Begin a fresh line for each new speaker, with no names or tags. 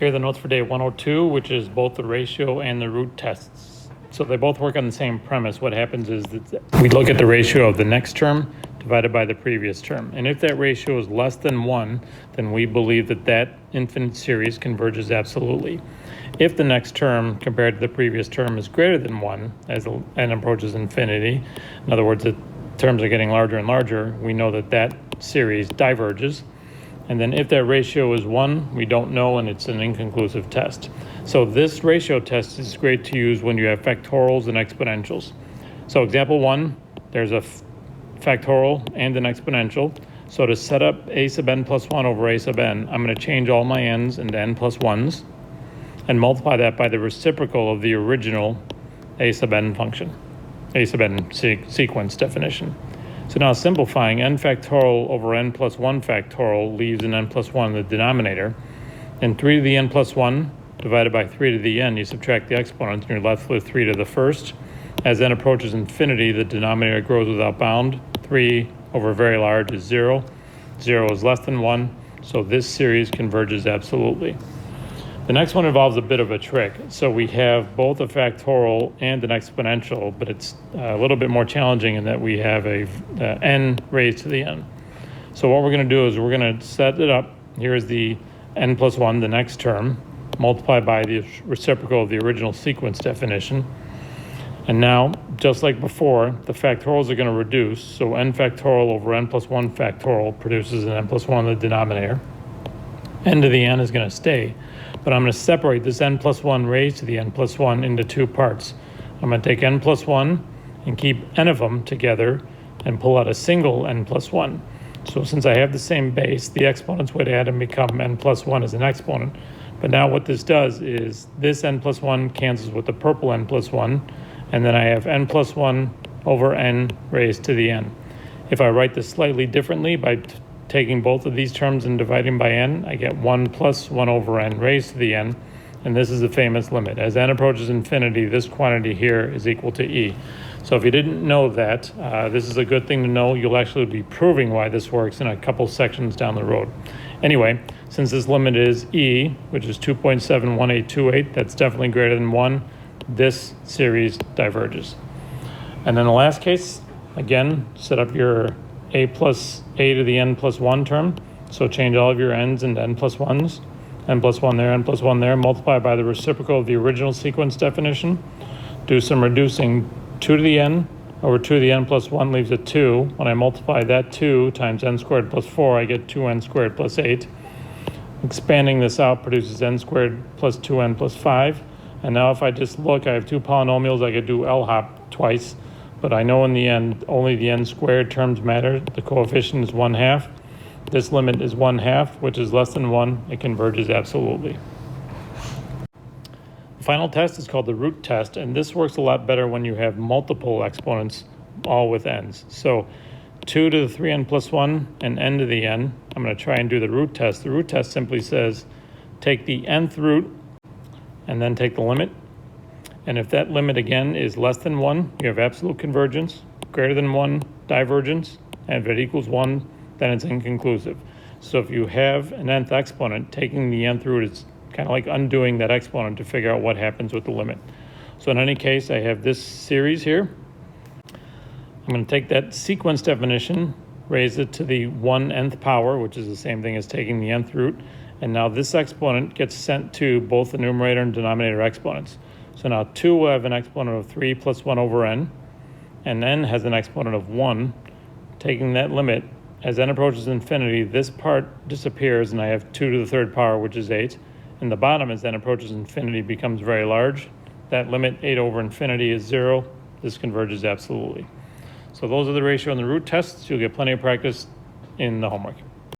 Here are the notes for day 102, which is both the ratio and the root tests. So they both work on the same premise. What happens is that we look at the ratio of the next term divided by the previous term. And if that ratio is less than 1, then we believe that that infinite series converges absolutely. If the next term compared to the previous term is greater than 1 as n approaches infinity, in other words, the terms are getting larger and larger, we know that that series diverges. And then if that ratio is 1, we don't know, and it's an inconclusive test. So this ratio test is great to use when you have factorials and exponentials. So example 1, there's a factorial and an exponential. So to set up a sub n plus 1 over a sub n, I'm going to change all my n's into n plus 1s and multiply that by the reciprocal of the original a sub n function, a sub n sequence definition. So now simplifying, n factorial over n plus 1 factorial leaves an n plus 1 in the denominator. And 3 to the n plus 1 divided by 3 to the n, you subtract the exponents, and you're left with 3 to the first. As n approaches infinity, the denominator grows without bound. 3 over very large is 0. 0 is less than 1, so this series converges absolutely. The next one involves a bit of a trick. So we have both a factorial and an exponential, but it's a little bit more challenging in that we have a n raised to the n. So what we're going to do is we're going to set it up. Here is the n plus 1, the next term, multiplied by the reciprocal of the original sequence definition. And now, just like before, the factorials are going to reduce. So n factorial over n plus 1 factorial produces an n plus 1 in the denominator. N to the n is going to stay. But I'm going to separate this n plus 1 raised to the n plus 1 into two parts. I'm going to take n plus 1 and keep n of them together and pull out a single n plus 1. So since I have the same base, the exponents would add and become n plus 1 as an exponent. But now what this does is this n plus 1 cancels with the purple n plus 1, and then I have n plus 1 over n raised to the n. If I write this slightly differently by taking both of these terms and dividing by n, I get 1 plus 1 over n raised to the n, and this is the famous limit. As n approaches infinity, this quantity here is equal to e. So if you didn't know that, this is a good thing to know. You'll actually be proving why this works in a couple sections down the road. Anyway, since this limit is e, which is 2.71828, that's definitely greater than 1, this series diverges. And then the last case, again, set up your a plus a to the n plus 1 term. So change all of your n's into n plus 1s. N plus 1 there, n plus 1 there. Multiply by the reciprocal of the original sequence definition. Do some reducing. 2 to the n over 2 to the n plus 1 leaves a 2. When I multiply that 2 times n squared plus 4, I get 2n squared plus 8. Expanding this out produces n squared plus 2n plus 5. And now if I just look, I have two polynomials. I could do L-hop twice. But I know in the end, only the n squared terms matter. The coefficient is 1/2. This limit is 1/2, which is less than 1. It converges absolutely. The final test is called the root test, and this works a lot better when you have multiple exponents, all with n's. So 2 to the 3n plus 1 and n to the n. I'm going to try and do the root test. The root test simply says take the nth root and then take the limit. And if that limit, again, is less than 1, you have absolute convergence, greater than 1, divergence, and if it equals 1, then it's inconclusive. So if you have an nth exponent, taking the nth root is kind of like undoing that exponent to figure out what happens with the limit. So in any case, I have this series here. I'm going to take that sequence definition, raise it to the 1/nth power, which is the same thing as taking the nth root, and now this exponent gets sent to both the numerator and denominator exponents. So now 2 will have an exponent of 3 plus 1 over n, and n has an exponent of 1. Taking that limit, as n approaches infinity, this part disappears, and I have 2 to the third power, which is 8. And the bottom, as n approaches infinity, becomes very large. That limit, 8 over infinity, is 0. This converges absolutely. So those are the ratio and the root tests. You'll get plenty of practice in the homework.